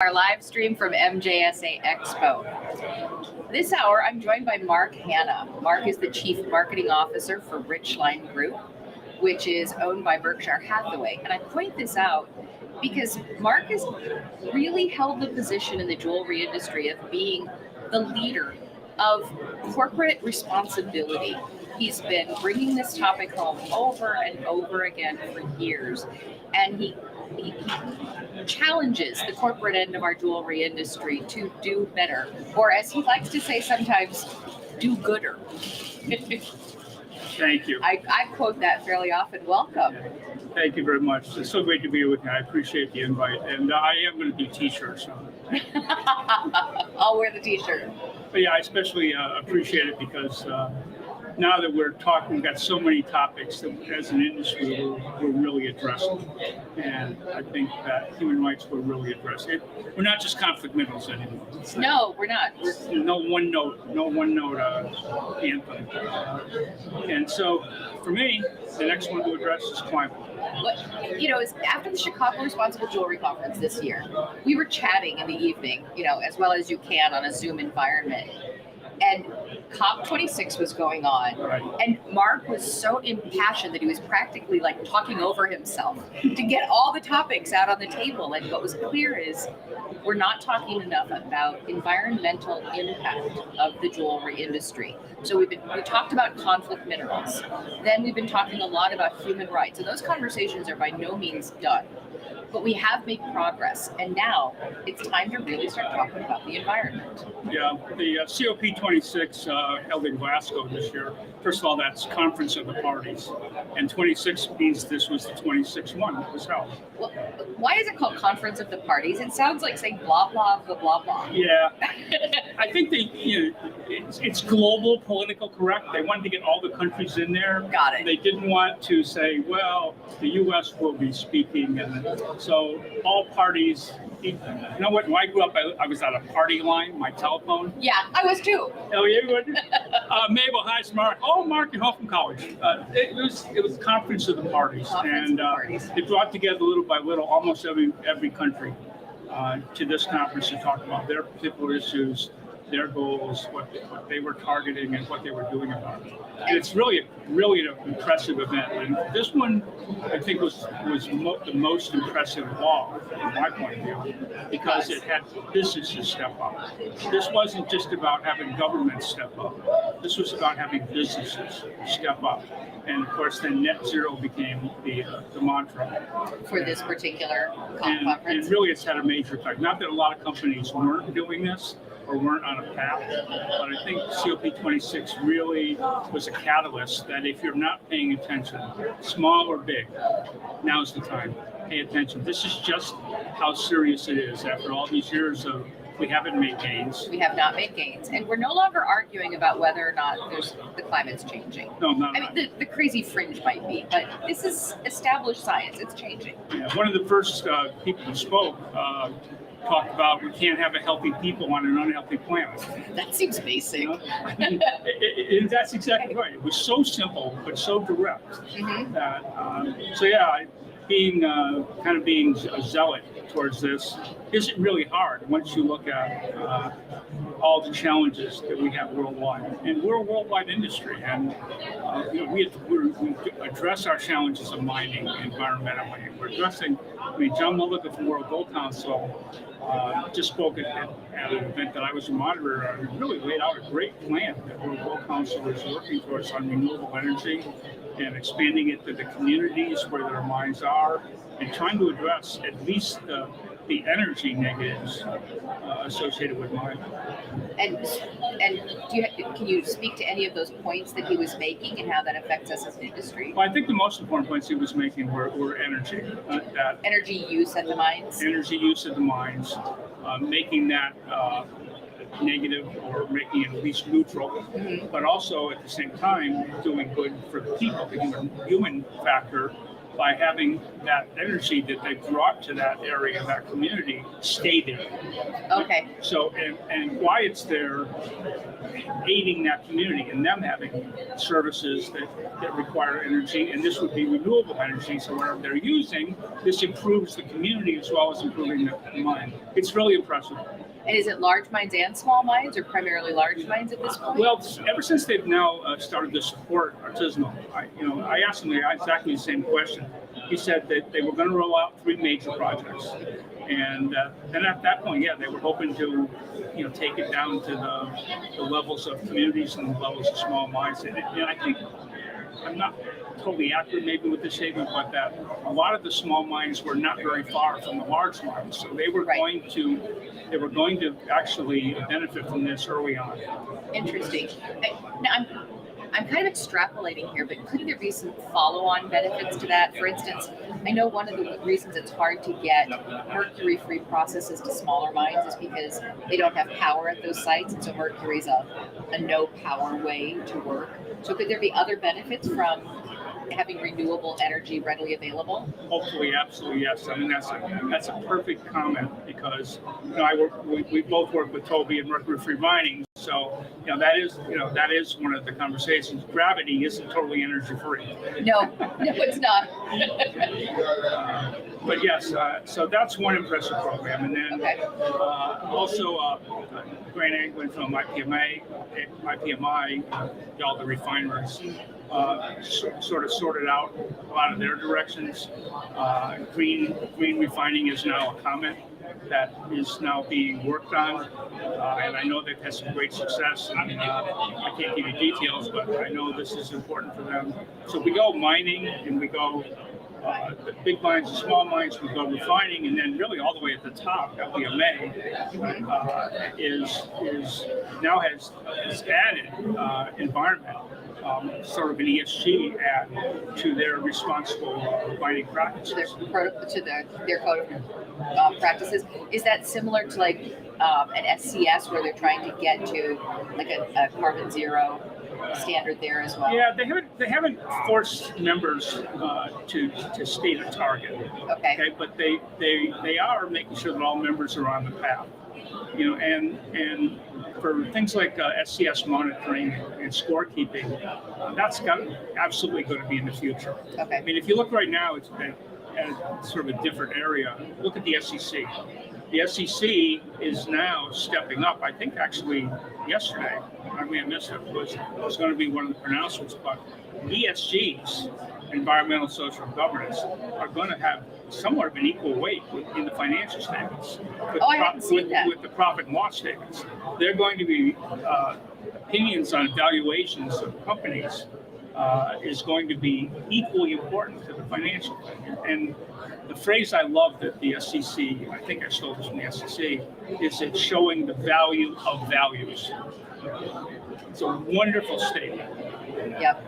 Our live stream from MJSA Expo. This hour, I'm joined by Hanna. Mark is the Chief Marketing Officer for Richline Group, which is owned by Berkshire Hathaway. And I point this out because Mark has really held the position in the jewelry industry of being the leader of corporate responsibility. He's been bringing this topic home over and over again for years, and he challenges the corporate end of our jewelry industry to do better, or as he likes to say sometimes, do gooder. Thank you. I quote that fairly often. Welcome. Thank you very much. It's so great to be with you. I appreciate the invite. And I am going to do t-shirts. So. I'll wear the t-shirt. But yeah, I especially appreciate it because now that we're talking, we've got so many topics that as an industry we're really addressing. And I think that human rights will really address it. We're not just conflict minerals anymore. No, we're not. No one note anthem. And so for me, the next one to address is climate. After the Chicago Responsible Jewelry Conference this year, we were chatting in the evening, as well as you can on a Zoom environment. And COP26 was going on, right. And Mark was so impassioned that he was practically like talking over himself to get all the topics out on the table. And what was clear is we're not talking enough about environmental impact of the jewelry industry. So we talked about conflict minerals. Then we've been talking a lot about human rights, and those conversations are by no means done. But we have made progress, and now it's time to really start talking about the environment. Yeah, the COP26 held in Glasgow this year. First of all, that's Conference of the Parties, and 26 means this was the 26th one that was held. Well, why is it called Conference of the Parties? It sounds like saying blah blah blah blah blah. Yeah, I think it's global political correct. They wanted to get all the countries in there. Got it. They didn't want to say, well, the U.S. will be speaking, and so all parties. You know what? When I grew up, I was at a party line, my telephone. Yeah, I was too. Oh, you would? Mabel, hi, it's Mark. Oh, Mark at Hoffman College. It was Conference of the Parties, and it brought together little by little almost every country to this conference to talk about their particular issues, their goals, what they were targeting, and what they were doing about it. And it's really an impressive event. And this one, I think, was the most impressive of all, from my point of view, because it had businesses step up. This wasn't just about having governments step up. This was about having businesses step up. And of course, then net zero became the mantra for this particular conference. And really, it's had a major effect. Not that a lot of companies weren't doing this or weren't on a path, but I think COP26 really was a catalyst that if you're not paying attention, small or big, now's the time. Pay attention. This is just how serious it is after all these years of we haven't made gains. We have not made gains, and we're no longer arguing about whether or not the climate's changing. No, I mean, the crazy fringe might be, but this is established science. It's changing. Yeah, one of the first people who spoke talked about we can't have a healthy people on an unhealthy planet. That seems basic. That's exactly right. It was so simple, but so direct. Mm-hmm. That, being a zealot towards this isn't really hard once you look at all the challenges that we have worldwide. And we're a worldwide industry, and we address our challenges of mining environmentally. We're addressing, John Mulligan from World Gold Council just spoke at an event that I was a moderator on, and really laid out a great plan that World Gold Council is working towards on renewable energy and expanding it to the communities where their mines are, and trying to address at least the energy negatives associated with mining. And can you speak to any of those points that he was making and how that affects us as an industry? Well, I think the most important points he was making were energy. That energy use at the mines? Energy use at the mines, making that negative or making it at least neutral, but also at the same time doing good for the people, the human factor by having that energy that they brought to that area, that community, stay there. Okay. So, and why it's there, aiding that community and them having services that require energy, and this would be renewable energy, so whatever they're using, this improves the community as well as improving the mine. It's really impressive. And is it large mines and small mines, or primarily large mines at this point? Well, ever since they've now started to support artisanal, I asked them exactly the same question. He said that they were going to roll out 3 major projects, and then at that point, yeah, they were hoping to, take it down to the levels of communities and the levels of small mines. And I think I'm not totally accurate maybe with this statement, but that a lot of the small mines were not very far from the large mines, so they were going to actually benefit from this early on. Interesting. Now I'm kind of extrapolating here, but couldn't there be some follow-on benefits to that? For instance, I know one of the reasons it's hard to get mercury-free processes to smaller mines is because they don't have power at those sites, and so mercury is a no-power way to work. So could there be other benefits from having renewable energy readily available? Hopefully, absolutely, yes. I mean, that's a perfect comment because we both work with Toby and mercury-free mining, so that is one of the conversations. Gravity isn't totally energy-free. No, it's not. But yes, so that's one impressive program, and then also Grant Anglin from IPMI, all the refineries. Sort of sorted out a lot of their directions. Green refining is now a comment that is now being worked on, and I know they've had some great success. And, I can't give you details, but I know this is important for them. So we go mining, and we go the big mines, the small mines, we go refining, and then really all the way at the top, LPMA is now has added environment. Sort of an ESG add to their responsible refining practices. To their code of practices. Is that similar to like an SCS where they're trying to get to like a carbon zero standard there as well? Yeah, they haven't forced members to state a target. Okay, but they are making sure that all members are on the path. And for things like SCS monitoring and scorekeeping, that's absolutely going to be in the future. Okay. I mean, if you look right now, it's at sort of a different area. Look at the SEC. The SEC is now stepping up. I think actually yesterday, I may have missed it, was going to be one of the pronouncements, but ESGs, environmental, social, and governance, are going to have somewhat of an equal weight in the financial statements. With the profit and loss statements. They're going to be opinions on valuations of companies is going to be equally important to the financial thing. And the phrase I love that the SEC, I think I stole this from the SEC, is it's showing the value of values. It's a wonderful statement. Yep.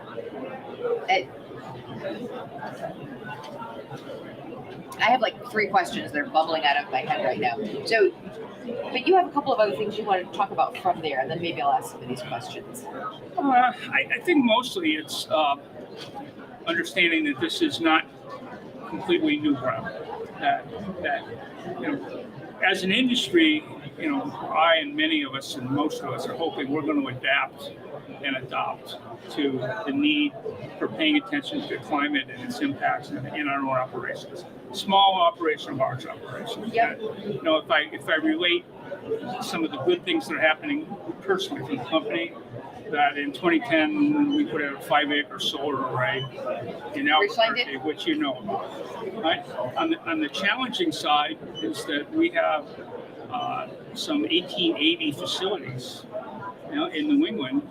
I have like 3 questions that are bubbling out of my head right now. So, but you have a couple of other things you want to talk about from there, and then maybe I'll ask some of these questions. I think mostly it's understanding that this is not completely new ground. That as an industry, I and many of us and most of us are hoping we're going to adapt and adopt to the need for paying attention to climate and its impacts in our own operations, small operations, large operations. Yep. If I relate some of the good things that are happening personally from the company, that in 2010 we put out a 5-acre solar array in Albuquerque, which you know about. Right? On the challenging side is that we have some 1880 facilities, in New England.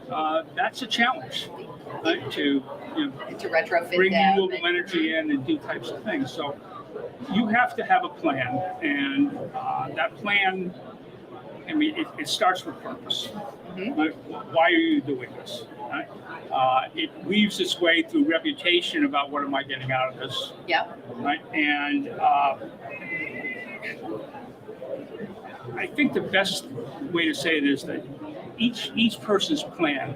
That's a challenge, right? To retrofit bring renewable energy in and do types of things. So you have to have a plan, and that plan, I mean, it starts with purpose. Mm-hmm. Right? Why are you doing this? Right? It weaves its way through reputation about what am I getting out of this. Yeah. Right. And I think the best way to say it is that each person's plan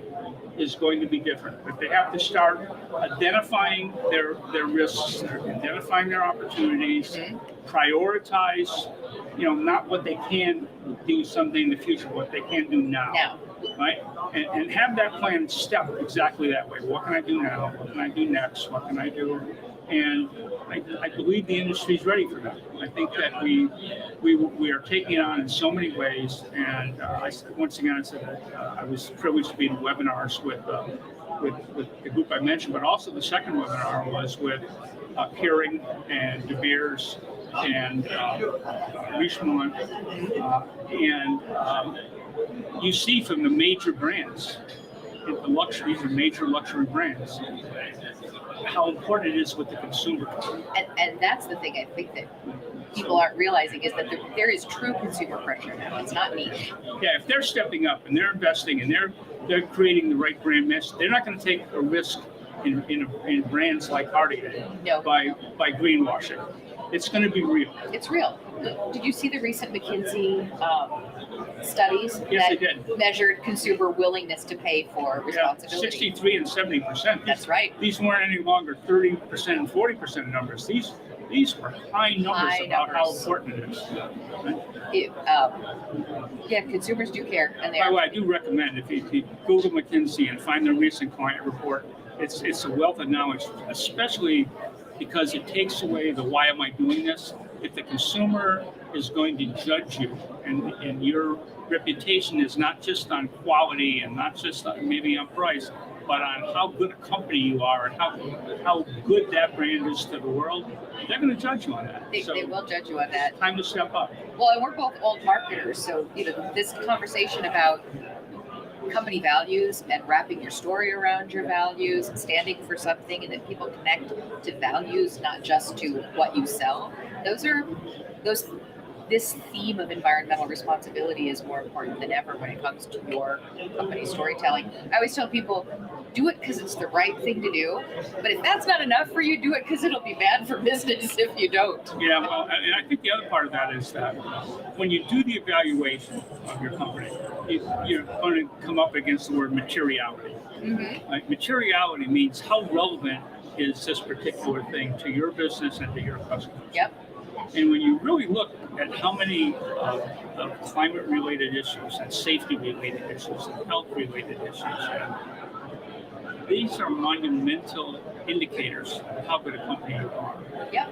is going to be different. But they have to start identifying their risks, identifying their opportunities, prioritize, not what they can do someday in the future, what they can do now. Right? And have that plan step exactly that way. What can I do now? What can I do next? What can I do? And I believe the industry is ready for that. I think that we are taking it on in so many ways. And once again, I said that I was privileged to be in webinars with the group I mentioned, but also the second webinar was with Keurig and De Beers and Richline, you see from the major brands, these are major luxury brands, how important it is with the consumer. And that's the thing I think that people aren't realizing is that there is true consumer pressure now. It's not niche. Yeah, if they're stepping up and they're investing and they're creating the right brand message, they're not going to take a risk in brands like Cartier by greenwashing. It's going to be real. It's real. Did you see the recent McKinsey studies that measured consumer willingness to pay for responsibility? 63 and 70%. That's right. These weren't any longer 30% and 40% numbers. These were high numbers about how important it is. Right? Consumers do care. And by the way, I do recommend if you Google McKinsey and find their recent client report, it's a wealth of knowledge, especially because it takes away the why am I doing this? If the consumer is going to judge you and your reputation is not just on quality and not just maybe on price, but on how good a company you are and how good that brand is to the world, they're going to judge you on that. They will judge you on that. Time to step up. Well, and we're both old marketers, so this conversation about company values and wrapping your story around your values and standing for something and that people connect to values, not just to what you sell. This theme of environmental responsibility is more important than ever when it comes to your company storytelling. I always tell people, do it because it's the right thing to do. But if that's not enough for you, do it because it'll be bad for business if you don't. Yeah, well, and I think the other part of that is that when you do the evaluation of your company, you're going to come up against the word materiality. Mm-hmm. Like, materiality means how relevant is this particular thing to your business and to your customers. Yep. And when you really look at how many of climate-related issues and safety-related issues and health-related issues, these are monumental indicators of how good a company you are. Yep.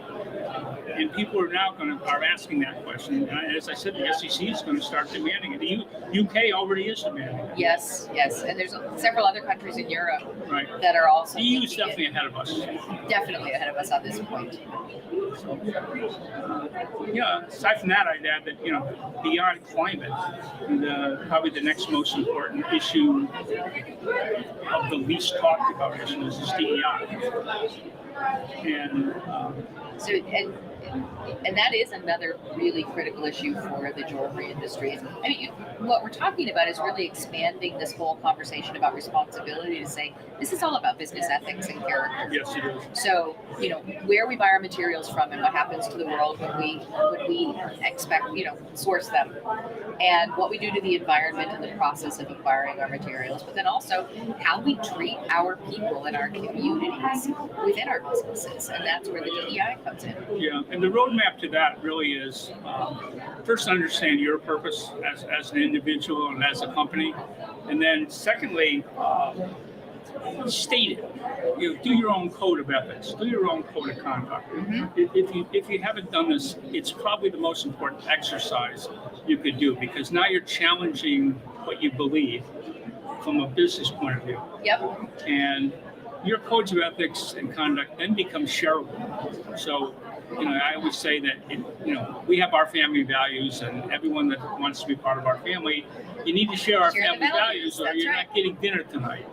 And people are now are asking that question. And as I said, the SEC is going to start demanding it. The UK already is demanding it. Yes. And there's several other countries in Europe that are also. The EU is definitely ahead of us. Definitely ahead of us on this point. So, aside from that, I'd add that, beyond climate, probably the next most important issue of the least talked about issues is DEI. And that is another really critical issue for the jewelry industry. I mean, what we're talking about is really expanding this whole conversation about responsibility to say this is all about business ethics and character. Yes, it is. So, where we buy our materials from and what happens to the world when we expect, source them, and what we do to the environment in the process of acquiring our materials, but then also how we treat our people and our communities within our businesses, and that's where the DEI comes in. Yeah, and the roadmap to that really is first understand your purpose as an individual and as a company, and then secondly, state it. Do your own code of ethics. Do your own code of conduct. Mm-hmm. If you haven't done this, it's probably the most important exercise you could do, because now you're challenging what you believe from a business point of view. Yep. And your codes of ethics and conduct then become shareable. So, I always say that, we have our family values, and everyone that wants to be part of our family, you need to share our family values, or you're not getting dinner tonight.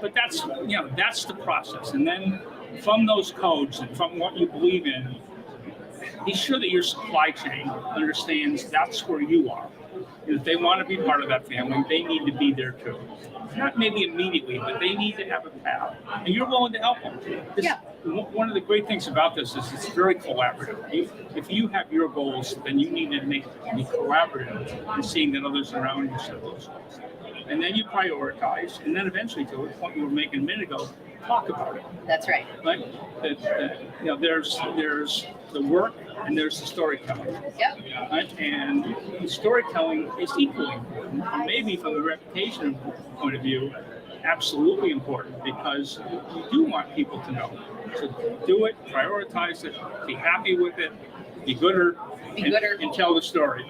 But that's the process. And then from those codes and from what you believe in, be sure that your supply chain understands that's where you are. If they want to be part of that family, they need to be there too. Not maybe immediately, but they need to have a path. And you're willing to help them. One of the great things about this is it's very collaborative. If you have your goals, then you need to be collaborative in seeing that others around you set those goals. and then you prioritize, and then eventually, to the point you were making a minute ago, talk about it. That's right. Right? There's the work and there's the storytelling. Yep. Right? And the storytelling is equally important. Maybe from a reputation point of view, absolutely important, because you do want people to know. So do it, prioritize it, be happy with it, be gooder, and tell the story.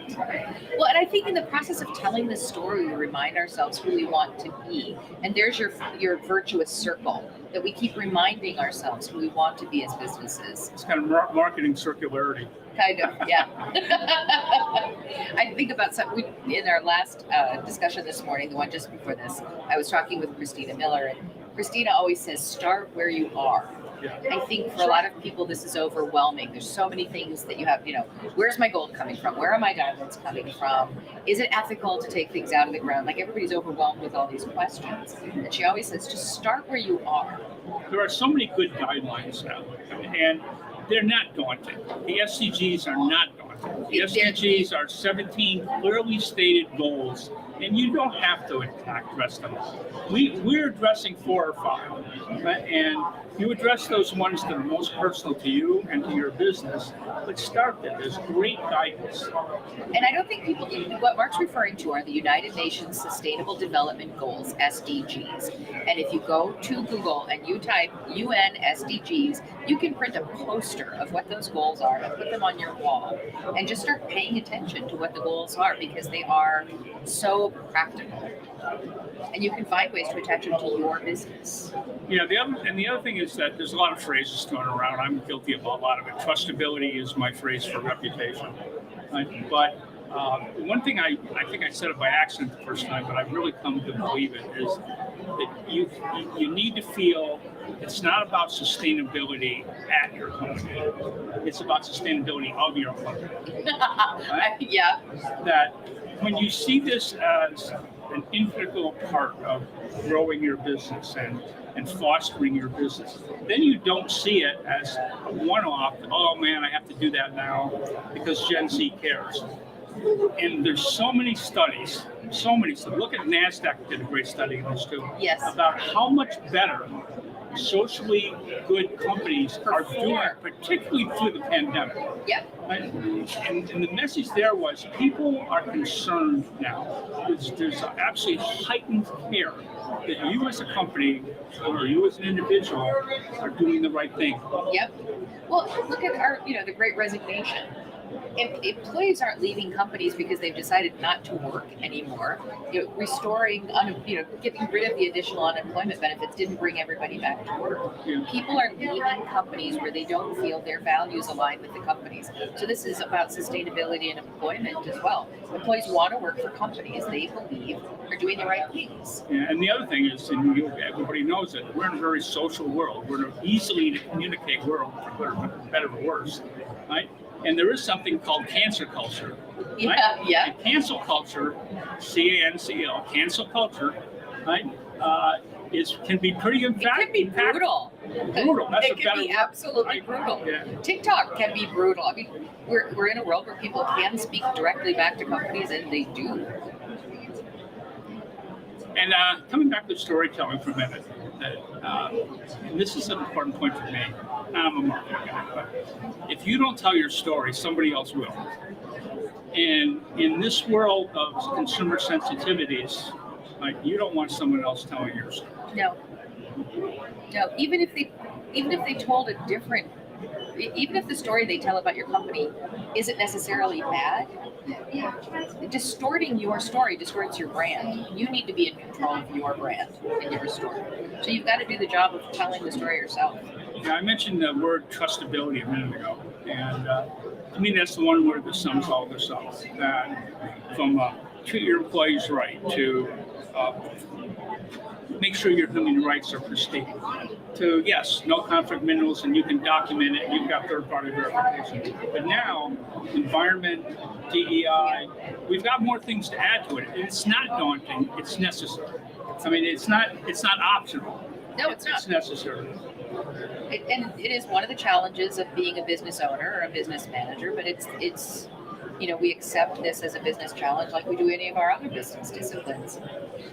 Well, and I think in the process of telling the story, we remind ourselves who we want to be. And there's your virtuous circle, that we keep reminding ourselves who we want to be as businesses. It's kind of marketing circularity. Kind of, yeah. I think about something in our last discussion this morning, the one just before this, I was talking with Christina Miller, and Christina always says, start where you are. Yeah. I think for a lot of people, this is overwhelming. There's so many things that you have, where's my gold coming from? Where are my diamonds coming from? Is it ethical to take things out of the ground? Like, everybody's overwhelmed with all these questions. And she always says, just start where you are. There are so many good guidelines now, and they're not daunting. The SDGs are not daunting. The SDGs are 17 clearly stated goals, and you don't have to attack the rest of them. We're addressing 4 or 5, right? And you address those ones that are most personal to you and to your business. Let's start there. There's great guidance. And I don't think people, what Mark's referring to are the United Nations Sustainable Development Goals, SDGs. And if you go to Google and you type UN SDGs, you can print a poster of what those goals are and put them on your wall and just start paying attention to what the goals are, because they are so practical. And you can find ways to attach them to your business. Yeah, the other thing is that there's a lot of phrases thrown around. I'm guilty of a lot of it. Trustability is my phrase for reputation. But one thing I think I said it by accident the first time, but I've really come to believe it, is that you need to feel it's not about sustainability at your company. It's about sustainability of your company. Right? Yeah. That when you see this as an integral part of growing your business and fostering your business, then you don't see it as a one-off. Oh man, I have to do that now because Gen Z cares. And there's so many studies. Look at NASDAQ did a great study on this too. Yes. About how much better socially good companies are doing, particularly through the pandemic. Yep. Right? And the message there was people are concerned now. There's absolutely heightened care that you as a company or you as an individual are doing the right thing. Yep. Well, look at our, the Great Resignation. If employees aren't leaving companies because they've decided not to work anymore, getting rid of the additional unemployment benefits didn't bring everybody back to work. Yeah. People are leaving companies where they don't feel their values align with the companies. So this is about sustainability and employment as well. Employees want to work for companies they believe are doing the right things. Yeah, and the other thing is, and everybody knows it, we're in a very social world. We're in an easily to communicate world, for better or worse, right? And there is something called cancel culture. Right? Yeah. And cancel culture, CANCL, cancel culture, right? Can be pretty emphatic. It can be brutal. Brutal. That's it can be absolutely brutal. Yeah. TikTok can be brutal. I mean, we're in a world where people can speak directly back to companies, and they do. And coming back to storytelling for a minute, and this is an important point for me. I'm a marketing guy, but if you don't tell your story, somebody else will. And in this world of consumer sensitivities, you don't want someone else telling your story. No. Even if they told a different, even if the story they tell about your company isn't necessarily bad, distorting your story distorts your brand. You need to be in control of your brand and your story. So you've got to do the job of telling the story yourself. Yeah, I mentioned the word trustability a minute ago, and to me that's the one word that sums all this up. That from treat your employees right, to make sure your human rights are pristine, to yes, no conflict minerals, and you can document it, and you've got third-party verification. But now, environment, DEI, we've got more things to add to it. It's not daunting, it's necessary. I mean, it's not optional. No, it's not. It's necessary. And it is one of the challenges of being a business owner or a business manager, but it's we accept this as a business challenge like we do any of our other business disciplines.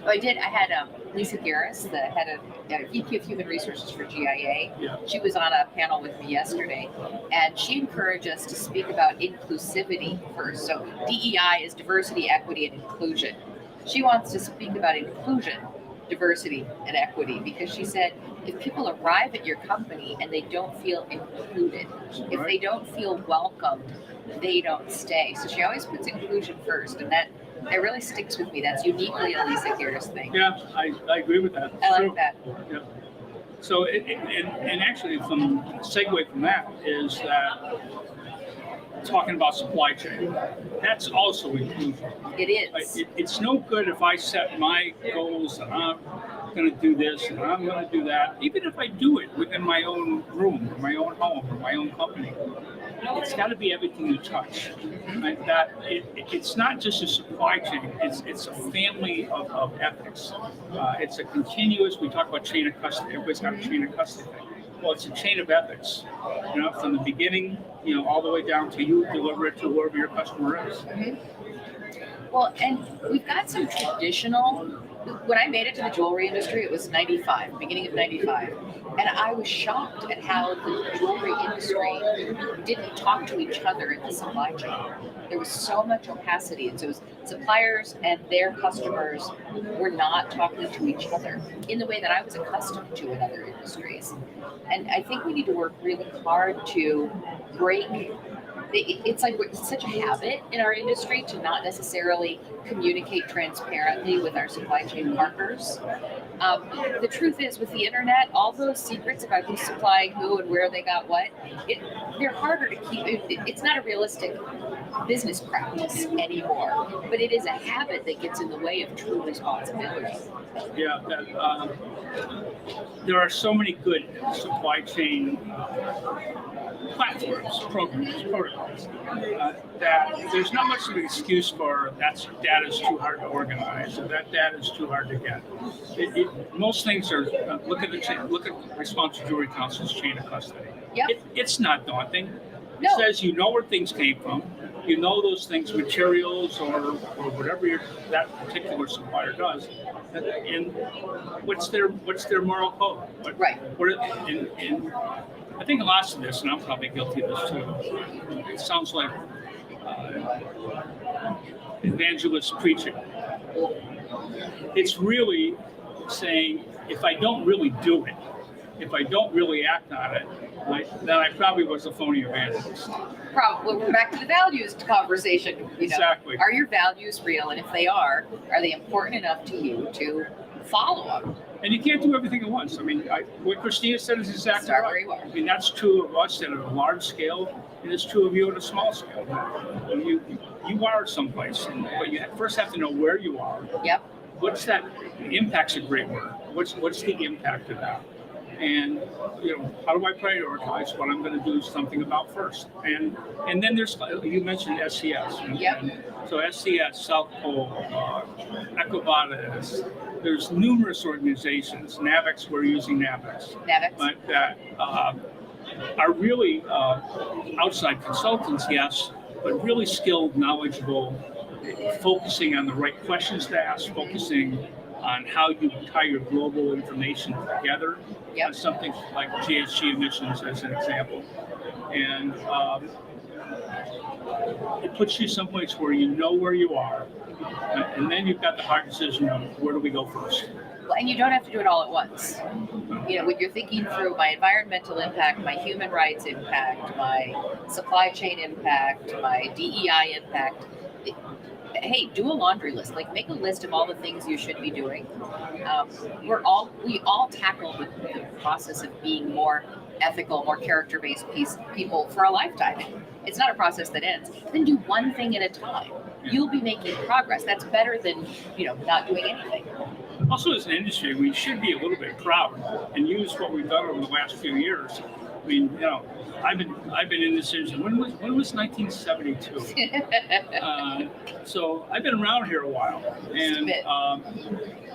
Oh, I had Lisa Garris, the head of VP of Human Resources for GIA. Yeah. She was on a panel with me yesterday, and she encouraged us to speak about inclusivity first. So DEI is diversity, equity, and inclusion. She wants to speak about inclusion, diversity, and equity because she said if people arrive at your company and they don't feel included, if they don't feel welcomed, they don't stay. So she always puts inclusion first, and that really sticks with me. That's uniquely a Lisa Garris thing. Yeah, I agree with that. I like that. Yeah. So, and actually, from segue from that is that talking about supply chain, that's also inclusion. It is. It's no good if I set my goals and I'm going to do this and I'm going to do that, even if I do it within my own room or my own home or my own company. It's got to be everything you touch. Right? That it's not just a supply chain. It's a family of ethics. It's a continuous. We talk about chain of custody. Everybody's got a chain of custody thing. Well, it's a chain of ethics. From the beginning, all the way down to you deliver it to whoever your customer is. Mm-hmm. Well, and we've got some traditional. When I made it to the jewelry industry, it was 95, beginning of 95. And I was shocked at how the jewelry industry didn't talk to each other in the supply chain. There was so much opacity. And so suppliers and their customers were not talking to each other in the way that I was accustomed to in other industries. And I think we need to work really hard to break. It's like it's such a habit in our industry to not necessarily communicate transparently with our supply chain partners. The truth is, with the internet, all those secrets about who's supplying who and where they got what, they're harder to keep. It's not a realistic business practice anymore, but it is a habit that gets in the way of true responsibility. Yeah, there are so many good supply chain platforms, programs, protocols, that there's not much of an excuse for that data is too hard to organize or that data is too hard to get. Most things are look at Responsible Jewelry Council's chain of custody. Yep. It's not daunting. No. It says you know where things came from. You know those things, materials or whatever that particular supplier does, and what's their moral code? Right. And I think lots of this, and I'm probably guilty of this too. It sounds like evangelist preaching. It's really saying if I don't really do it, if I don't really act on it, then I probably was a phony evangelist. Probably. We're back to the values conversation. Exactly. Are your values real? And if they are they important enough to you to follow them? And you can't do everything at once. I mean, what Christina said is exactly right. I mean, that's true of us at a large scale, and it's true of you at a small scale. You are someplace, but you first have to know where you are. Yep. What's that? Impact's a great word. What's the impact of that? And how do I prioritize what I'm going to do something about first? And then there's, you mentioned SCS. Yep. So SCS, South Pole, EcoVadis. There's numerous organizations. NAVEX, we're using NAVEX. But that are really outside consultants, yes, but really skilled, knowledgeable, focusing on the right questions to ask, focusing on how you tie your global information together. Yep. Something like GHG emissions as an example. And it puts you someplace where you know where you are. And then you've got the hard decision of where do we go first. Well, and you don't have to do it all at once. When you're thinking through my environmental impact, my human rights impact, my supply chain impact, my DEI impact, hey, do a laundry list. Like, make a list of all the things you should be doing. We all tackle the process of being more ethical, more character-based people for a lifetime. It's not a process that ends. Then do one thing at a time. You'll be making progress. That's better than not doing anything. Also, as an industry, we should be a little bit proud and use what we've done over the last few years. I mean, I've been in this industry. When was 1972? So I've been around here a while, and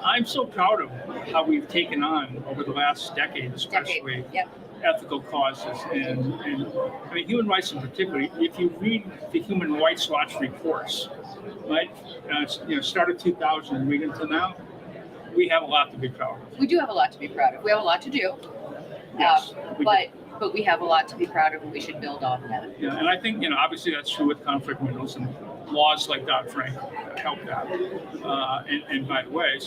I'm so proud of how we've taken on over the last decade, especially. Yep. ethical causes, and I mean human rights in particular. If you read the Human Rights Watch reports, right, started 2000 and read until now, we have a lot to be proud of. We do have a lot to be proud of. We have a lot to do. Yes, but we have a lot to be proud of, and we should build on that. Yeah, and I think obviously that's true with conflict minerals, and laws like Dodd-Frank help that. And by the way,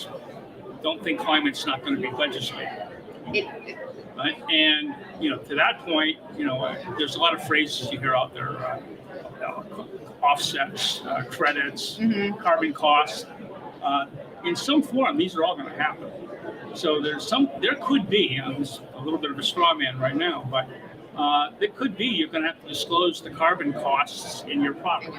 don't think climate's not going to be legislated. Right? And to that point, there's a lot of phrases you hear out there: offsets, credits, carbon costs. In some form, these are all going to happen. So there could be, this a little bit of a straw man right now, but there could be you're going to have to disclose the carbon costs in your product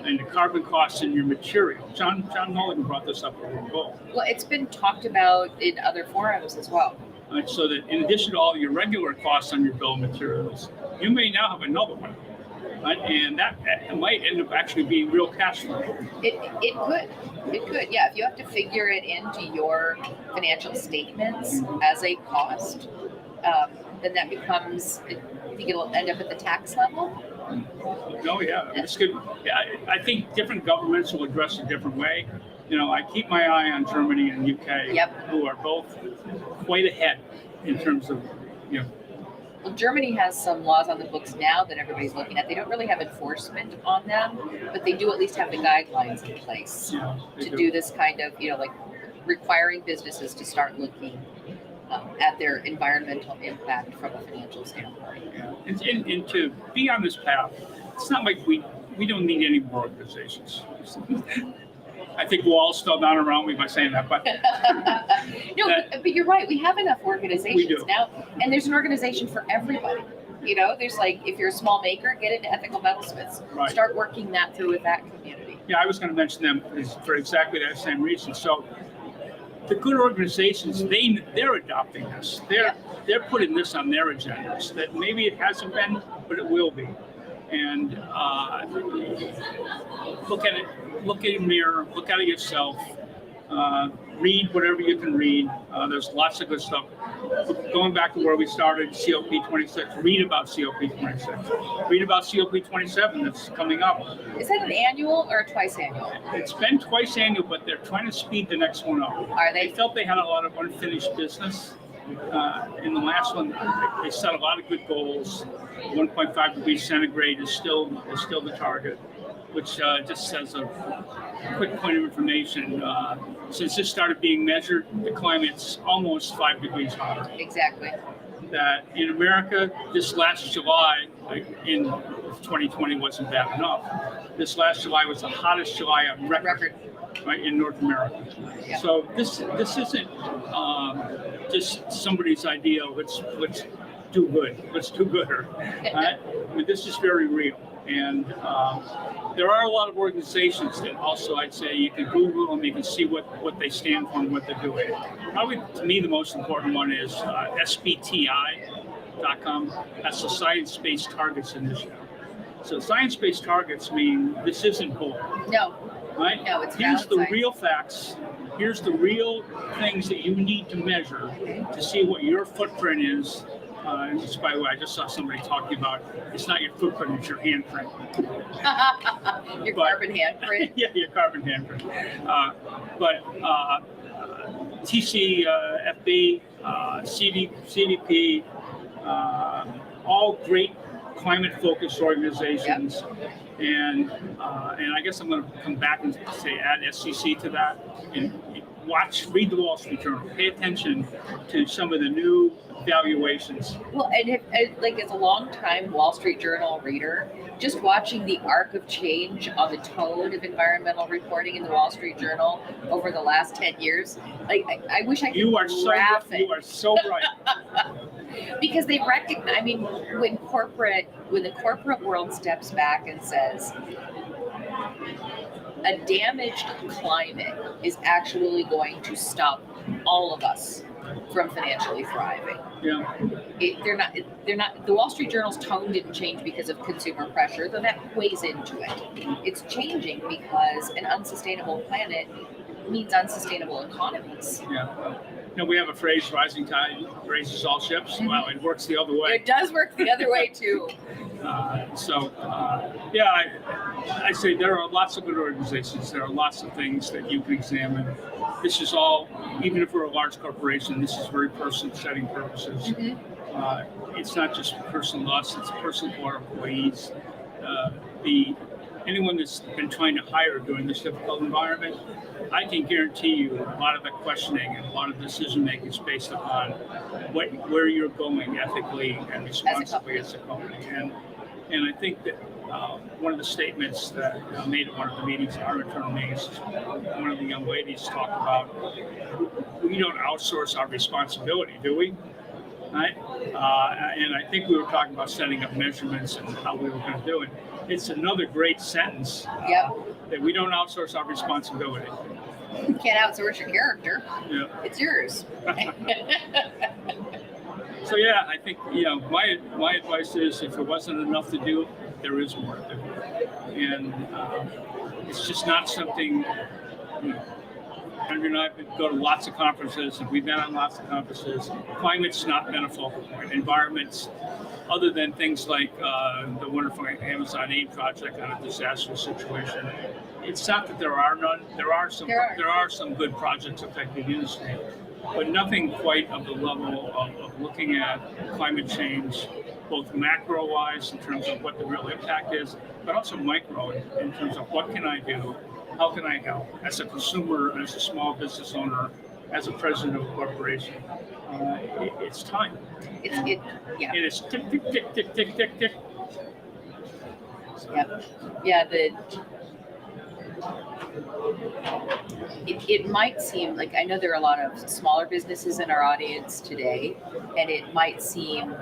and the carbon costs in your material. John Mulligan brought this up at World Gold. Well, it's been talked about in other forums as well. Right, so that in addition to all your regular costs on your bill of materials, you may now have another one. Right? And that might end up actually being real cash flow. It could, yeah. If you have to figure it into your financial statements as a cost, then that becomes, I think it'll end up at the tax level. Oh yeah, it's good. Yeah, I think different governments will address it a different way. I keep my eye on Germany and UK, who are both quite ahead in terms of, Well, Germany has some laws on the books now that everybody's looking at. They don't really have enforcement on them, but they do at least have the guidelines in place to do this kind of, like requiring businesses to start looking at their environmental impact from a financial standpoint. Yeah. And to be on this path, it's not like we don't need any more organizations. I think walls fell down around me by saying that, but but you're right. We have enough organizations now, and there's an organization for everybody. There's like, if you're a small maker, get into ethical metalsmiths. Right. Start working that through with that community. Yeah, I was going to mention them for exactly that same reason. So the good organizations, they're adopting this. They're putting this on their agendas. That maybe it hasn't been, but it will be. And look at it. Look in the mirror. Look at it yourself. Read whatever you can read. There's lots of good stuff. Going back to where we started, COP26. Read about COP26. Read about COP27 that's coming up. Is that an annual or a twice annual? It's been twice annual, but they're trying to speed the next one up. Are they? They felt they had a lot of unfinished business. In the last one, they set a lot of good goals. 1.5 degrees centigrade is still the target, which just says a quick point of information. Since this started being measured, the climate's almost 5 degrees hotter. Exactly. That in America, this last July, in 2020 wasn't bad enough. This last July was the hottest July on record. Right, in North America. Yeah. So this isn't just somebody's idea. Let's do good. Let's do gooder. Right? I mean, this is very real. And there are a lot of organizations that also, I'd say, you can Google them, you can see what they stand for and what they're doing. Probably to me the most important one is SBTI.com. That's the Science Based Targets Initiative. So science-based targets mean this isn't bull. No. Right? No, it's Here's the science. real facts. Here's the real things that you need to measure to see what your footprint is. And just, by the way, I just saw somebody talking about it's not your footprint, it's your handprint. Carbon handprint. Yeah, your carbon handprint. TCFB, CDP, all great climate-focused organizations. Yep. And I guess I'm going to come back and say add SEC to that and read the Wall Street Journal. Pay attention to some of the new valuations. Well, and as a long-time Wall Street Journal reader, just watching the arc of change on the tone of environmental reporting in the Wall Street Journal over the last 10 years, I wish I could graph it. You are so right. Because they recognize, I mean, when the corporate world steps back and says, a damaged climate is actually going to stop all of us from financially thriving. Yeah. They're not. The Wall Street Journal's tone didn't change because of consumer pressure, though that weighs into it. It's changing because an unsustainable planet means unsustainable economies. Yeah. we have a phrase, rising tide raises all ships. Well, it works the other way. It does work the other way too. I say there are lots of good organizations. There are lots of things that you can examine. This is all, even if we're a large corporation, this is very personal setting purposes. It's not just personal to us, it's personal to our employees. Anyone that's been trying to hire during this difficult environment, I can guarantee you a lot of the questioning and a lot of decision making is based upon where you're going ethically and responsibly as a company. And I think that one of the statements that I made at one of the meetings, our internal meetings, one of the young ladies talked about, we don't outsource our responsibility, do we? Right? And I think we were talking about setting up measurements and how we were going to do it. It's another great sentence that we don't outsource our responsibility. You can't outsource your character. Yeah. It's yours. So yeah, I think my advice is if it wasn't enough to do, there is more to do, and it's just not something. Andrew and I go to lots of conferences, and we've been on lots of conferences. Climate's not been a focal point. Environments, other than things like the wonderful Amazon Aid project on a disastrous situation, it's not that there are none. There are some good projects affecting the industry, but nothing quite of the level of looking at climate change, both macro-wise in terms of what the real impact is, but also micro in terms of what can I do. How can I help as a consumer, as a small business owner, as a president of a corporation? It's time. And it's tick, tick, tick, tick, tick, tick, tick. So. Yeah. It might seem like, I know there are a lot of smaller businesses in our audience today, and it might seem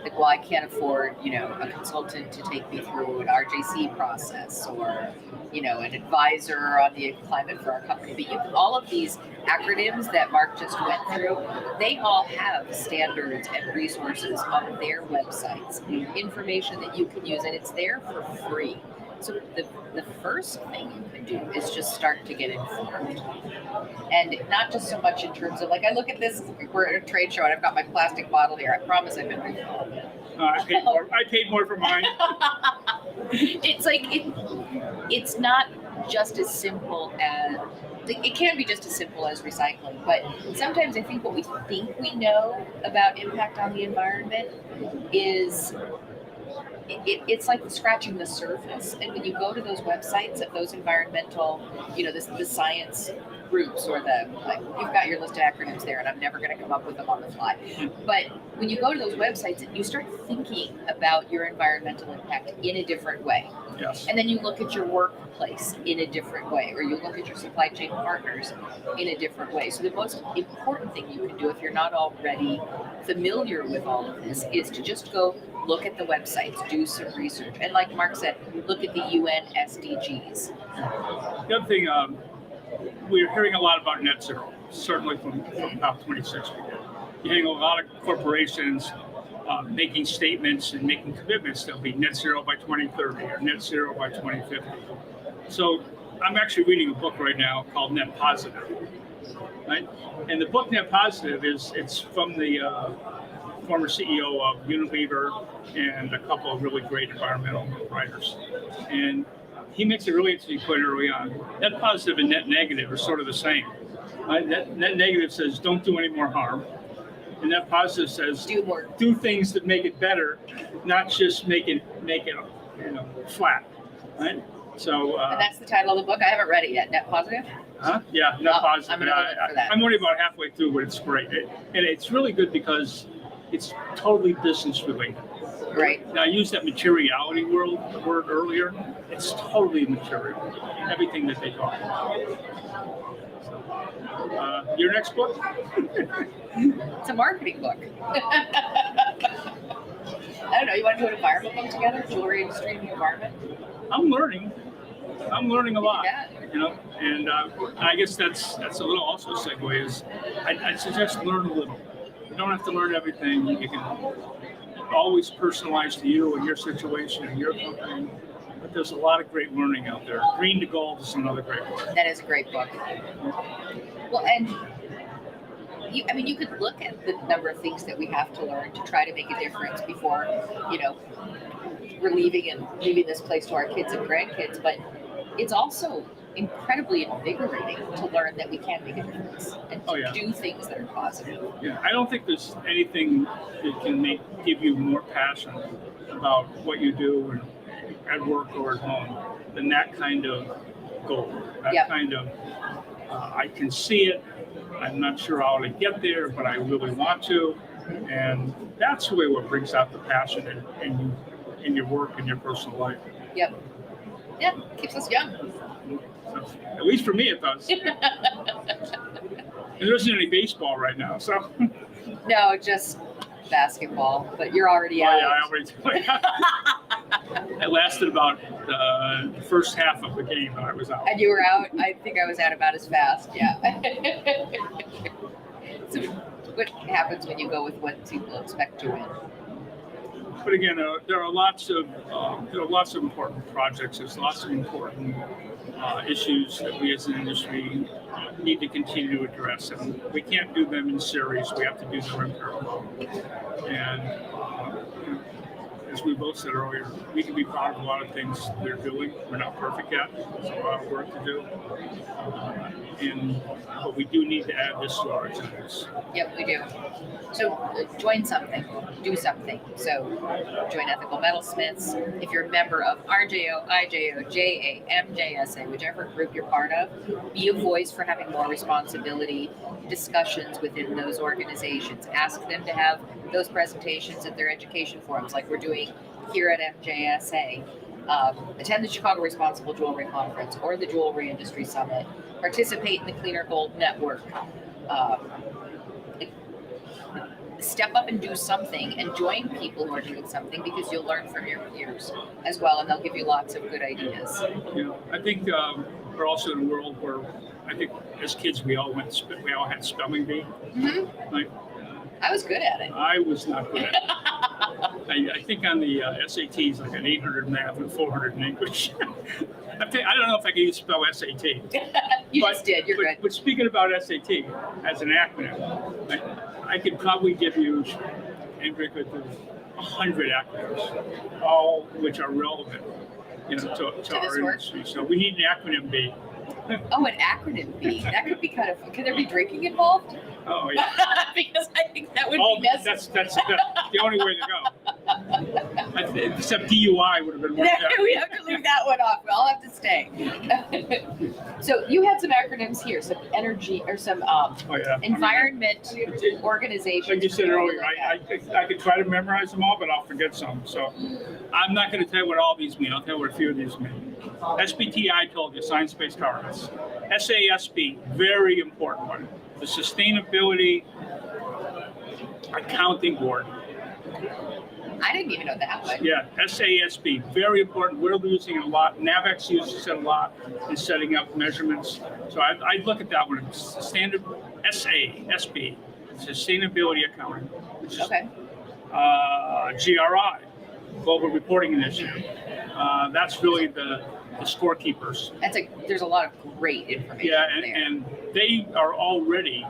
like, well, I can't afford, a consultant to take me through an RJC process or, an advisor on the climate for our company. But all of these acronyms that Mark just went through, they all have standards and resources on their websites, information that you can use, and it's there for free. So the first thing you can do is just start to get informed. And not just so much in terms of, I look at this, we're at a trade show and I've got my plastic bottle here. I promise I've been refilled. I paid more for mine. It's it's not just as simple as, it can be just as simple as recycling, but sometimes I think what we think we know about impact on the environment is it's like scratching the surface. And when you go to those websites of those environmental, the science groups or you've got your list of acronyms there, and I'm never going to come up with them on the fly. But when you go to those websites, you start thinking about your environmental impact in a different way. Yes. And then you look at your workplace in a different way, or you look at your supply chain partners in a different way. So the most important thing you can do if you're not already familiar with all of this is to just go look at the websites, do some research. And like Mark said, look at the UN SDGs. The other thing, we're hearing a lot about net zero, certainly from COP26 we did. You're hearing a lot of corporations making statements and making commitments that'll be net zero by 2030 or net zero by 2050. So I'm actually reading a book right now called Net Positive, right? And the book Net Positive it's from the former CEO of Unilever and a couple of really great environmental writers. And he makes a really interesting point early on. Net positive and net negative are sort of the same. Net negative says don't do any more harm. And net positive says do things that make it better, not just make it flat. Right? So and that's the title of the book. I haven't read it yet. Net positive? Huh? Yeah, net positive. I'm gonna look for that. I'm only about halfway through, but it's great. And it's really good because it's totally business related. Right. Now, I used that materiality word earlier. It's totally material. Everything that they talk about. So, your next book? It's a marketing book. I don't know. You want to do an environment book together? Jewelry industry and the environment? I'm learning a lot. Yeah. And I guess that's a little also a segue is I suggest learn a little. You don't have to learn everything. You can always personalize to you and your situation and your company. But there's a lot of great learning out there. Green to Gold is another great book. That is a great book. Well, and you could look at the number of things that we have to learn to try to make a difference before, we're leaving this place to our kids and grandkids. But it's also incredibly invigorating to learn that we can make a difference and do things that are positive. Yeah, I don't think there's anything that can give you more passion about what you do at work or at home than that kind of goal. That kind of, I can see it. I'm not sure how to get there, but I really want to. And that's really what brings out the passion in your work and your personal life. Yep. Yeah, keeps us young. So, at least for me, it does. There isn't any baseball right now, so. No, just basketball. But you're already out. Yeah, I already. I lasted about the first half of the game, and I was out. And you were out. I think I was out about as fast. Yeah. So, what happens when you go with what people expect to win? But again, there are lots of important projects. There's lots of important issues that we as an industry need to continue to address, and we can't do them in series. We have to do them in parallel. And as we both said earlier, we can be proud of a lot of things they're doing. We're not perfect yet. There's a lot of work to do. But we do need to add this to our agenda. Yep, we do. So join something, do something. So join Ethical Metalsmiths. If you're a member of RJO, IJO, JA, MJSA, whichever group you're part of, be a voice for having more responsibility discussions within those organizations. Ask them to have those presentations at their education forums like we're doing here at MJSA. Attend the Chicago Responsible Jewelry Conference or the Jewelry Industry Summit. Participate in the Cleaner Gold Network. Step up and do something and join people who are doing something because you'll learn from your peers as well, and they'll give you lots of good ideas. Yeah, I think we're also in a world where I think as kids we all had spelling bee. Mm-hmm. Like, I was good at it. I was not good at it. I think on the SATs, like an 800 math and 400 in English. I don't know if I can even spell SAT. You just did. You're good. But speaking about SAT as an acronym, I could probably give you, Andrea could do 100 acronyms, all which are relevant, to our industry. So we need an acronym B. Oh, an acronym B. That could be kind of. Could there be drinking involved? Oh yeah. Because I think that would be necessary. That's the only way to go. Except DUI would have been one. We have to leave that one off. We all have to stay. So you had some acronyms here, some energy or some environment organizations. Like you said earlier, I could try to memorize them all, but I'll forget some. So I'm not going to tell you what all these mean. I'll tell you what a few of these mean. SBTI, I told you, science-based targets. SASB, very important one. The Sustainability Accounting Board. I didn't even know that one. Yeah, SASB, very important. We're using it a lot. NAVEX uses it a lot in setting up measurements. So I'd look at that one. Standard SASB, Sustainability Accounting. Which is, GRI, Global Reporting Initiative. That's really the scorekeepers. There's a lot of great information. Yeah, there. and they are already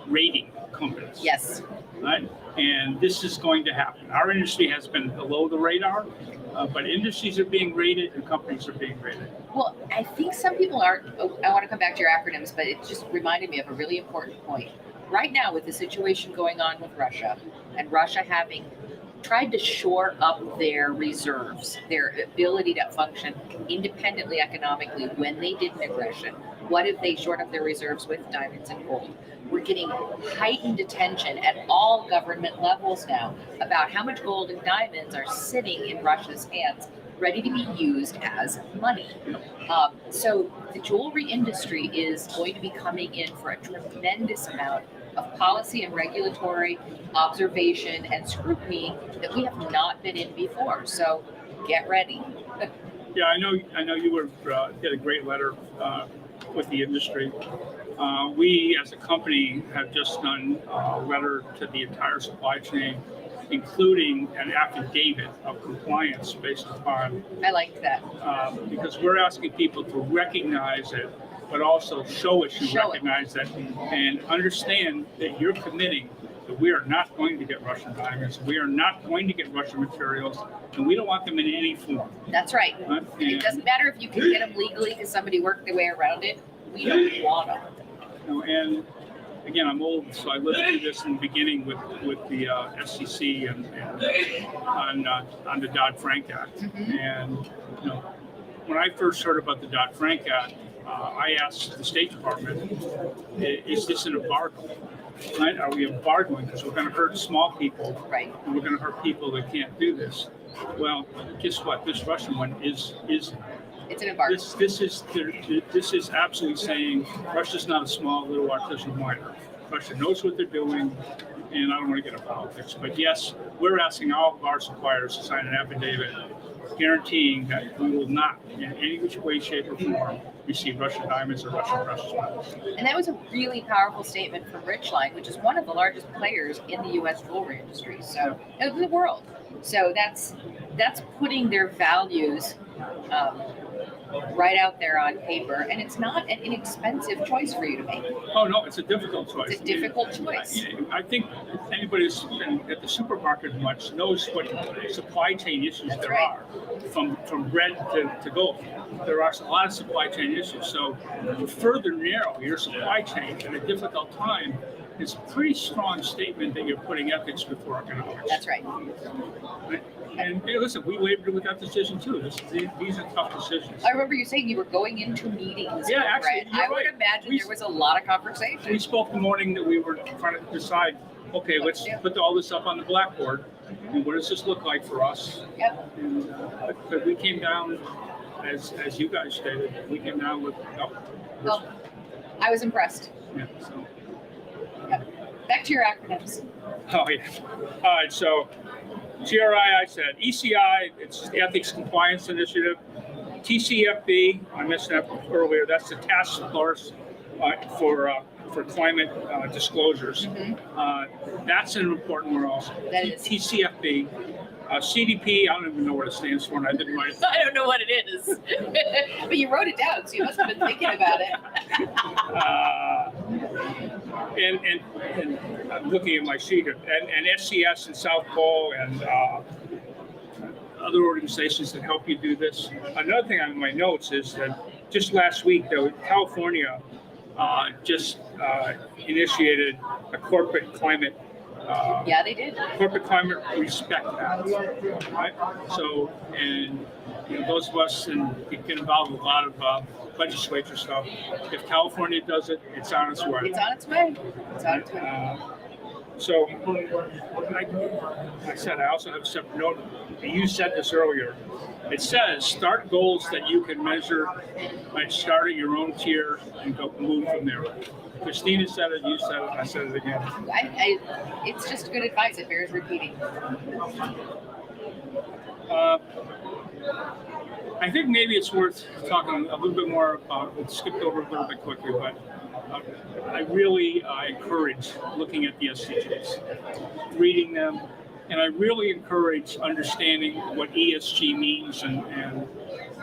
rating companies. Yes. Right? And this is going to happen. Our industry has been below the radar, but industries are being rated and companies are being rated. Well, I think some people aren't. I want to come back to your acronyms, but it just reminded me of a really important point. Right now, with the situation going on with Russia, and Russia having tried to shore up their reserves, their ability to function independently economically when they did an aggression. What if they shored up their reserves with diamonds and gold? We're getting heightened attention at all government levels now about how much gold and diamonds are sitting in Russia's hands, ready to be used as money. So the jewelry industry is going to be coming in for a tremendous amount of policy and regulatory observation and scrutiny that we have not been in before. So get ready. Yeah, I know you were did a great letter with the industry. We as a company have just done a letter to the entire supply chain, including an affidavit of compliance based upon. I liked that. Because we're asking people to recognize that but also show us you Show it. recognize that and understand that you're committing that we are not going to get Russian diamonds, we are not going to get Russian materials, and we don't want them in any form. That's right. And it doesn't matter if you can get them legally because somebody worked their way around it. We don't want them. You know, and again, I'm old, so I lived through this in the beginning with the SEC and on the Dodd-Frank Act. Mm-hmm. And you know, when I first heard about the Dodd-Frank Act, I asked the State Department, "Is this an embargo? Right? Are we embargoing because we're going to hurt small people, right? And we're going to hurt people that can't do this?" Well, guess what? This Russian one is. It's an embargo. This is absolutely saying Russia's not a small little artisanal miner. Russia knows what they're doing, and I don't want to get into politics, but yes, we're asking all of our suppliers to sign an affidavit guaranteeing that we will not, in any which way, shape, or form, receive Russian diamonds or Russian precious metals. And that was a really powerful statement from Richline, which is one of the largest players in the U.S. jewelry industry, so in the world. So that's putting their values right out there on paper, and it's not an inexpensive choice for you to make. Oh no, it's a difficult choice. It's a difficult choice. I think anybody who's been at the supermarket much knows what supply chain issues That's there right. are, from bread to gold. There are a lot of supply chain issues. So to further narrow your supply chain at a difficult time is a pretty strong statement that you're putting ethics before economics. That's right. And hey, listen, we labored with that decision too. These are tough decisions. I remember you saying you were going into meetings. Yeah, with actually, Brett. you're I would right. imagine there was a lot of conversation. We spoke the morning that we were trying to decide, okay, let's put all this up on the blackboard, and what does this look like for us? Yep. And but we came down, as you guys stated, we came down with, Well, I was impressed. yeah, so. Yep. Back to your acronyms. Oh, yeah. All right, so GRI, I said. ECI, it's the Ethics Compliance Initiative. TCFD, I mentioned that earlier, that's the task force for climate disclosures. Mm-hmm. That's an important one also. That is. TCFD. CDP, I don't even know what it stands for, and I didn't write it. I don't know what it is. But you wrote it down, so you must have been thinking about it. And I'm looking at my sheet, and SCS and South Pole and other organizations that help you do this. Another thing on my notes is that just last week, though, California just initiated a corporate climate. Yeah, they did. Corporate Climate Respect Act, right? So, and you know, those of us and get involved with a lot of legislature stuff. If California does it, it's on its way. It's on its way. It's on its way. So, I said I also have a separate note. You said this earlier. It says start goals that you can measure, like start at your own tier and go move from there. Christina said it, you said it, I said it again. It's just good advice. It bears repeating. I think maybe it's worth talking a little bit more about, it skipped over a little bit quickly, but I really encourage looking at the SDGs, reading them, and I really encourage understanding what ESG means. And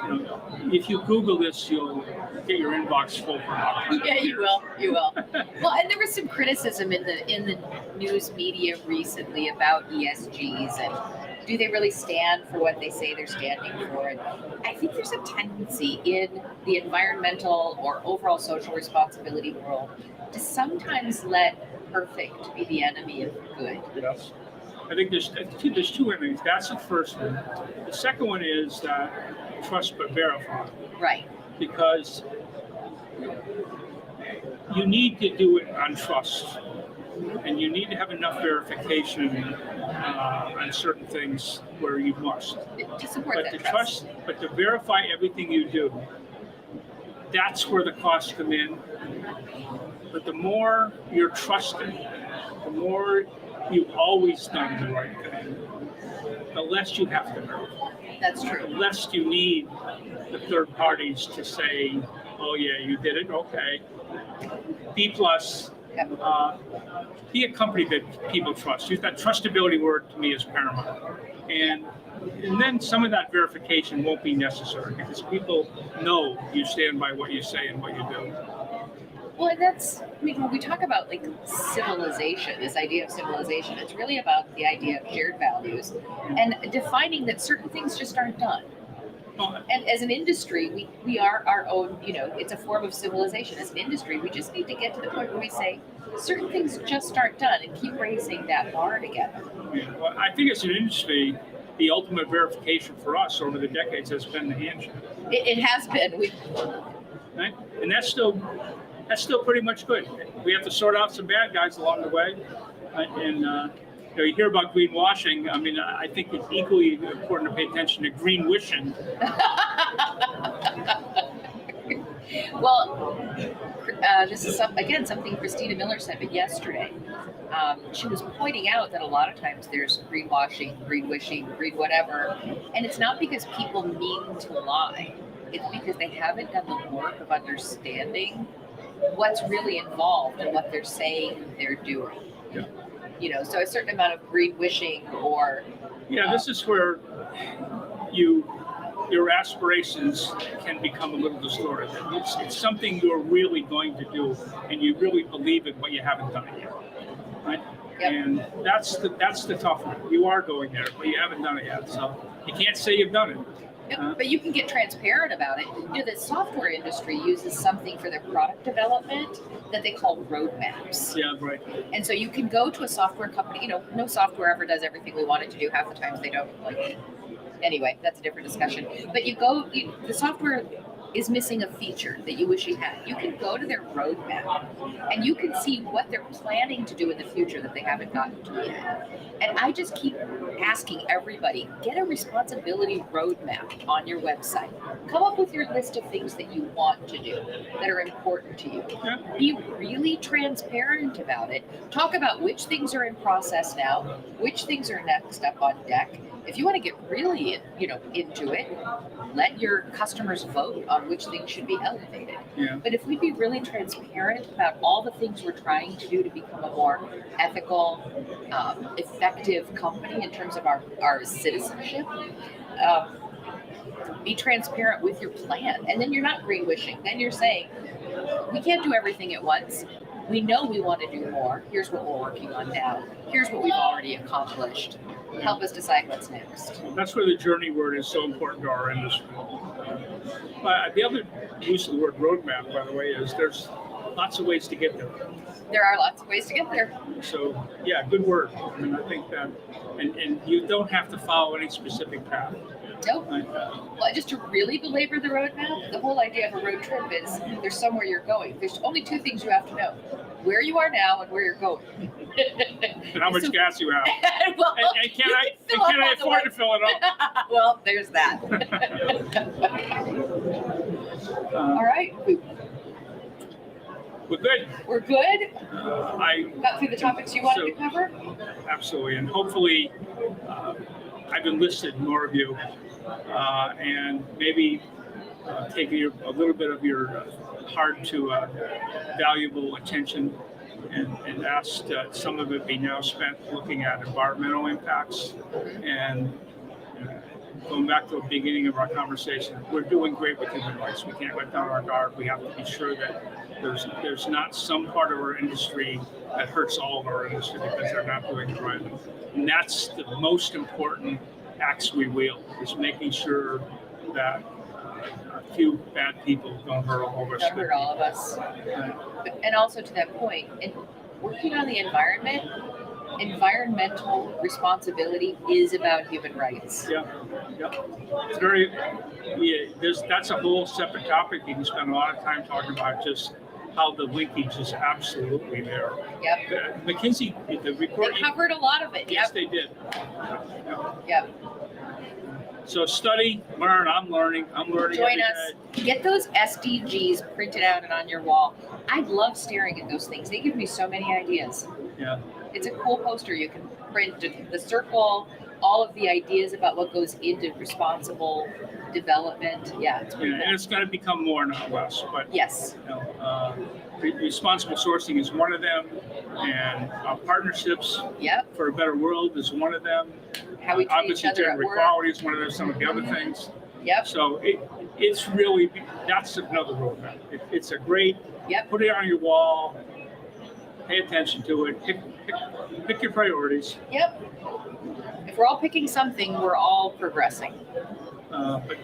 you know, if you Google this, you'll get your inbox full for hours. Yeah, you will. You will. Well, and there was some criticism in the news media recently about ESGs and do they really stand for what they say they're standing for? And I think there's a tendency in the environmental or overall social responsibility world to sometimes let perfect be the enemy of good. Yes. I think there's two enemies. That's the first one. The second one is trust but verify. Right. Because you need to do it on trust, and you need to have enough verification on certain things where you must. To support But that to trust. but to verify everything you do, that's where the costs come in. But the more you're trusted, the more you've always done the right thing, the less you have to verify. That's true. The less you need the third parties to say, oh yeah, you did it, okay. B+, be a company that people trust. That trustability word to me is paramount. And and then some of that verification won't be necessary because people know you stand by what you say and what you do. Well, and that's, I mean, when we talk about like civilization, this idea of civilization, it's really about the idea of shared values and defining that certain things just aren't done. And as an industry, we are our own, it's a form of civilization. As an industry, we just need to get to the point where we say certain things just aren't done and keep raising that bar together. Yeah, well, I think as an industry, the ultimate verification for us over the decades has been the handshake. It has been. Right? And that's still pretty much good. We have to sort out some bad guys along the way. You hear about greenwashing. I mean, I think it's equally important to pay attention to greenwishing. Well, this is something Christina Miller said yesterday. She was pointing out that a lot of times there's greenwashing, greenwishing, green whatever, and it's not because people mean to lie. It's because they haven't done the work of understanding what's really involved in what they're saying they're doing. Yeah. So a certain amount of greenwishing or... this is where your aspirations can become a little distorted. It's something you're really going to do, and you really believe in what you haven't done yet, right? Yep. And that's the tough one. You are going there, but you haven't done it yet, so you can't say you've done it. Yep, but you can get transparent about it. The software industry uses something for their product development that they call roadmaps. Yeah, right. And so you can go to a software company. No software ever does everything we want it to do. Half the times they don't. Anyway, that's a different discussion. But the software is missing a feature that you wish you had. You can go to their roadmap and you can see what they're planning to do in the future that they haven't gotten to yet. And I just keep asking everybody, get a responsibility roadmap on your website. Come up with your list of things that you want to do that are important to you. Be really transparent about it. Talk about which things are in process now, which things are next up on deck. If you want to get really, into it, let your customers vote on which things should be elevated. Yeah. But if we'd be really transparent about all the things we're trying to do to become a more ethical, effective company in terms of our citizenship, be transparent with your plan. And then you're not greenwishing. Then you're saying, we can't do everything at once. We know we want to do more. Here's what we're working on now. Here's what we've already accomplished. Help us decide what's next. That's where the journey word is so important to our industry. The other use of the word roadmap, by the way, is there's lots of ways to get there. There are lots of ways to get there. So, good word. I mean, I think that, and you don't have to follow any specific path. Nope. Well, just to really belabor the roadmap, the whole idea of a road trip is there's somewhere you're going. There's only two things you have to know: where you are now and where you're going. And how much gas you have. Well, and can I afford to fill it up? Well, there's that. All right. We're good. We're good? I got through the topics you wanted to cover? Absolutely. And hopefully I've enlisted more of you and maybe taking a little bit of your hard to valuable attention and asked that some of it be now spent looking at environmental impacts. And going back to the beginning of our conversation, we're doing great with human rights. We can't let down our guard. We have to be sure that there's not some part of our industry that hurts all of our industry because they're not doing it right. And that's the most important axe we wield, is making sure that a few bad people don't hurt all of us. Don't hurt all of us. And also to that point, in working on the environment, environmental responsibility is about human rights. Yeah. It's very. That's a whole separate topic. You can spend a lot of time talking about just how the linkage is absolutely there. Yep. McKinsey, the report. They covered a lot of it. Yes, they did. Yep. So study, learn. I'm learning. Join us. Get those SDGs printed out and on your wall. I love staring at those things. They give me so many ideas. Yeah. It's a cool poster. You can print the circle, all of the ideas about what goes into responsible development. Yeah, it's pretty And cool. it's going to become more, not less. But Yes. responsible sourcing is one of them, and partnerships Yep. for a better world is one of them. How we treat each Obviously, other at gender work. equality is one of some of the other things. Yep. So it's really, that's another roadmap. It's a great, Yep. put it on your wall, pay attention to it, pick your priorities. Yep. If we're all picking something, we're all progressing. But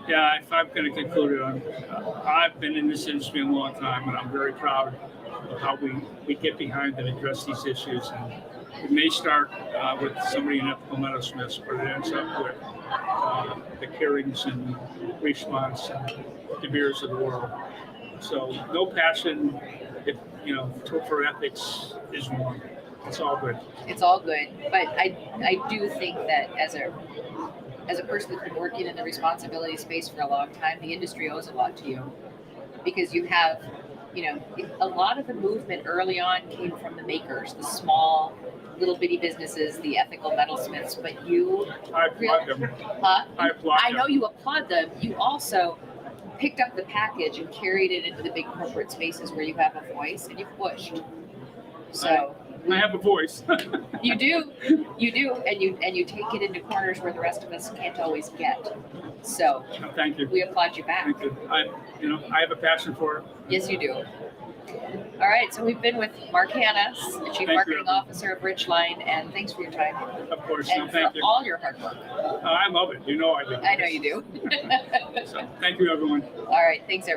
yeah, if I'm going to conclude it on, I've been in this industry a long time, and I'm very proud of how we get behind and address these issues. And it may start with somebody in ethical metalsmiths, but it ends up with the Carings and Richemont and De Beers of the world. So no passion, for ethics is wrong. It's all good. It's all good, but I do think that as a person that's been working in the responsibility space for a long time, the industry owes a lot to you, because you have, a lot of the movement early on came from the makers, the small little bitty businesses, the ethical metalsmiths. But I applaud them. Huh? I applaud I know them. you applaud them. You also picked up the package and carried it into the big corporate spaces where you have a voice and you've pushed. So I have a voice. you do, and you take it into corners where the rest of us can't always get. So Thank you. we applaud you back. Thank you. I have a passion for it. Yes, you do. All right, so we've been with Mark Hanna, the Chief you. Marketing Officer of Richline, and thanks for your time Of course. and Thank for you. all your hard work. I love it. I do. I know you do. So, thank you, everyone. All right, thanks, everyone.